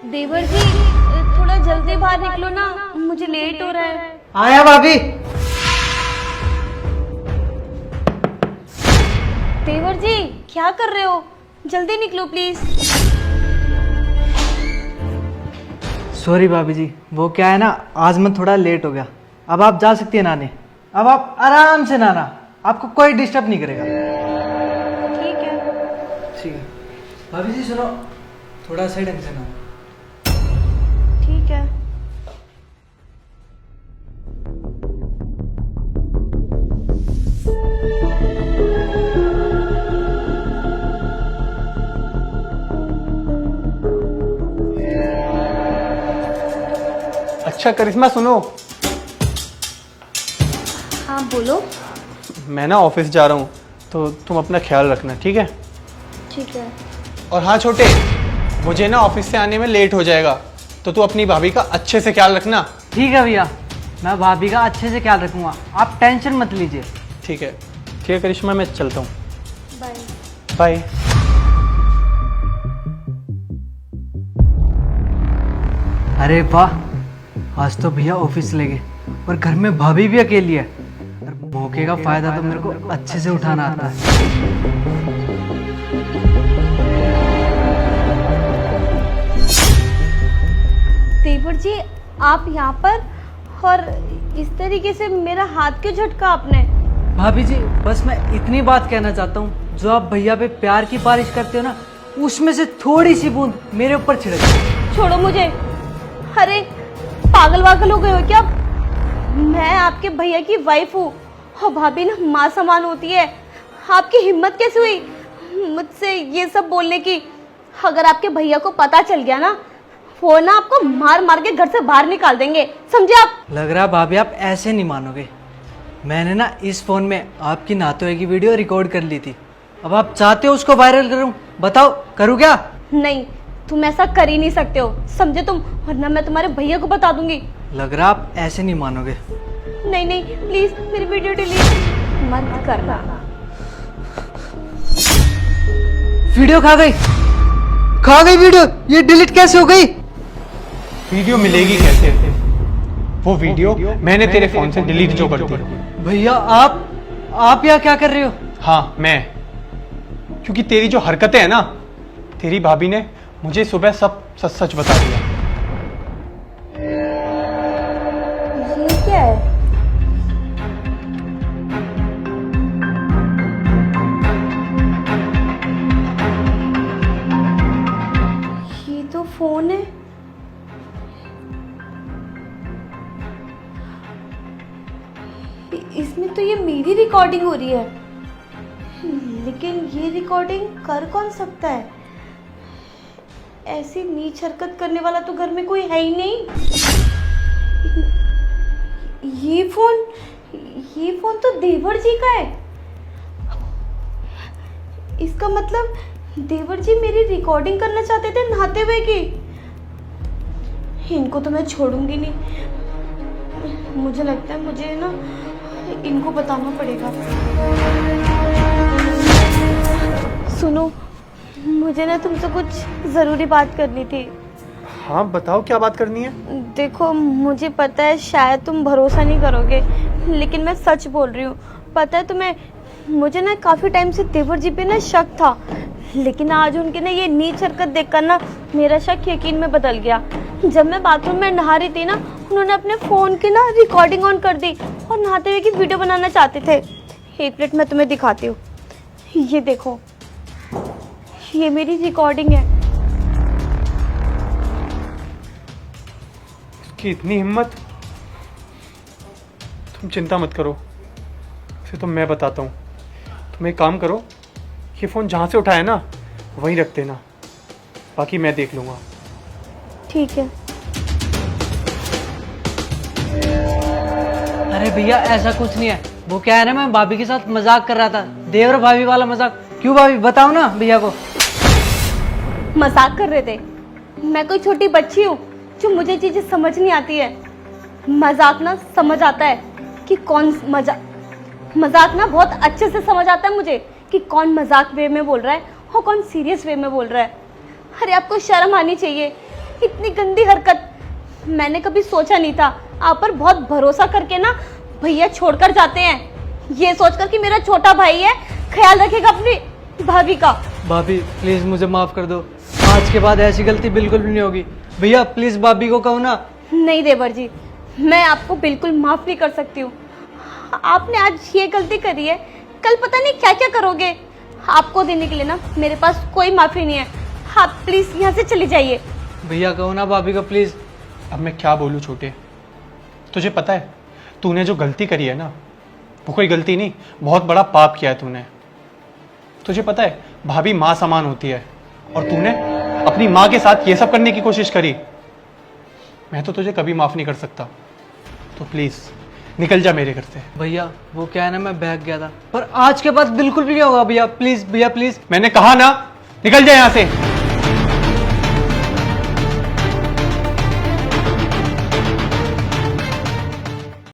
देवर जी थोड़ा जल्दी बाहर निकलो ना, मुझे लेट हो रहा है। आया भाभी। देवर जी क्या कर रहे हो, जल्दी निकलो प्लीज। सॉरी भाभी जी, वो क्या है ना, आज मैं थोड़ा लेट हो गया। अब आप जा सकती है नहाने। अब आप आराम से नहाना, आपको कोई डिस्टर्ब नहीं करेगा। ठीक है। ठीक है भाभी जी, सुनो, थोड़ा सही ढंग से नहाना। ठीक है। अच्छा करिश्मा सुनो, हाँ बोलो। मैं ना ऑफिस जा रहा हूँ तो तुम अपना ख्याल रखना, ठीक है? ठीक है। और हाँ छोटे, मुझे ना ऑफिस से आने में लेट हो जाएगा, तो तू अपनी भाभी का अच्छे से ख्याल रखना। ठीक है भैया, मैं भाभी का अच्छे से ख्याल रखूंगा, आप टेंशन मत लीजिए। ठीक है करिश्मा, मैं चलता हूँ। बाय। बाय। अरे वाह, आज तो भैया ऑफिस चले गए और घर में भाभी भी अकेली है। और मौके का फायदा तो मेरे को अच्छे से उठाना आता है। देवर जी आप यहाँ पर, और इस तरीके से मेरा हाथ क्यों झटका आपने? भाभी जी बस मैं इतनी बात कहना चाहता हूँ, जो आप भैया पे प्यार की बारिश करते हो ना, उसमें से थोड़ी सी बूंद मेरे ऊपर छिड़क गई। छोड़ो मुझे। अरे पागल वागल हो गए हो क्या? मैं आपके भैया की वाइफ हूँ और भाभी ना माँ समान होती है। आपकी हिम्मत कैसे हुई मुझसे ये सब बोलने की? अगर आपके भैया को पता चल गया ना, वो ना आपको मार मार के घर से बाहर निकाल देंगे, समझे आप? लग रहा भाभी आप ऐसे नहीं मानोगे। मैंने ना इस फोन में आपकी नहाते हुए की वीडियो रिकॉर्ड कर ली थी। अब आप चाहते हो उसको वायरल करूं? बताओ करूं क्या? नहीं, तुम ऐसा कर ही नहीं सकते हो, समझे तुम? वरना मैं तुम्हारे भैया को बता दूंगी। लग रहा आप ऐसे नहीं मानोगे। नहीं नहीं प्लीज मेरी वीडियो डिलीट मत करना। वीडियो खा गई वीडियो, ये डिलीट कैसे हो गई? वीडियो मिलेगी कैसे? वो वीडियो मैंने तेरे फोन से डिलीट जो कर दी। भैया आप यहाँ क्या कर रहे हो? हाँ मैं, क्योंकि तेरी जो हरकतें है ना, तेरी भाभी ने मुझे सुबह सब सच सच बता दिया। ये क्या है? ये तो फोन है। इसमें तो ये मेरी रिकॉर्डिंग हो रही है, लेकिन ये रिकॉर्डिंग कर कौन सकता है? ऐसी नीच हरकत करने वाला तो घर में कोई है ही नहीं। ये फोन तो देवर जी का है। इसका मतलब देवर जी मेरी रिकॉर्डिंग करना चाहते थे नहाते हुए की। इनको तो मैं छोड़ूंगी नहीं। मुझे लगता है मुझे ना इनको बताना पड़ेगा। सुनो, मुझे ना तुमसे कुछ ज़रूरी बात करनी थी। हाँ बताओ, क्या बात करनी है? देखो मुझे पता है शायद तुम भरोसा नहीं करोगे, लेकिन मैं सच बोल रही हूँ। पता है तुम्हें, मुझे ना काफ़ी टाइम से देवर जी पे ना शक था, लेकिन आज उनके ना ये नीच हरकत देखकर ना मेरा शक यकीन में बदल गया। जब मैं बाथरूम में नहा रही थी ना, उन्होंने अपने फ़ोन की ना रिकॉर्डिंग ऑन कर दी और नहाते हुए की वीडियो बनाना चाहते थे। एक मिनट मैं तुम्हें दिखाती हूँ, ये देखो, ये मेरी रिकॉर्डिंग है। कि इतनी हिम्मत? तुम चिंता मत करो, फिर तो मैं बताता हूँ। तुम एक काम करो, ये फ़ोन जहाँ से उठाया ना वहीं रख देना, बाकी मैं देख लूँगा। ठीक है। अरे भैया ऐसा कुछ नहीं है, वो क्या है ना, मैं भाभी के साथ मजाक कर रहा था, देवर भाभी वाला मजाक। क्यों भाभी, बताओ ना भैया को। मजाक कर रहे थे? मैं कोई छोटी बच्ची हूँ जो मुझे चीजें समझ नहीं आती है? मजाक ना समझ आता है कि कौन मजाक ना बहुत अच्छे से समझ आता है मुझे कि कौन मजाक वे में बोल रहा है और कौन सीरियस वे में बोल रहा है। अरे आपको शर्म आनी चाहिए, इतनी गंदी हरकत मैंने कभी सोचा नहीं था। आप पर बहुत भरोसा करके ना भैया छोड़कर जाते हैं, ये सोचकर कि मेरा छोटा भाई है, ख्याल रखेगा अपनी भाभी का। भाभी प्लीज मुझे माफ कर दो, आज के बाद ऐसी गलती बिल्कुल भी नहीं होगी। भैया प्लीज भाभी को कहो ना। नहीं देवर जी, मैं आपको बिल्कुल माफ नहीं कर सकती हूँ। आपने आज ये गलती करी है, कल पता नहीं क्या क्या करोगे। आपको देने के लिए ना मेरे पास कोई माफी नहीं है। आप प्लीज यहाँ से चली जाइए। भैया कहो ना भाभी को प्लीज। अब मैं क्या बोलूँ छोटे, तुझे पता है तूने जो गलती करी है ना, वो कोई गलती नहीं, बहुत बड़ा पाप किया है तूने। तुझे पता है भाभी माँ समान होती है, और तूने अपनी माँ के साथ ये सब करने की कोशिश करी। मैं तो तुझे कभी माफ नहीं कर सकता, तो प्लीज निकल जा मेरे घर से। भैया वो क्या है ना, मैं बहक गया था, पर आज के बाद बिल्कुल भी नहीं होगा भैया। प्लीज भैया प्लीज। मैंने कहा ना, निकल जा यहाँ से।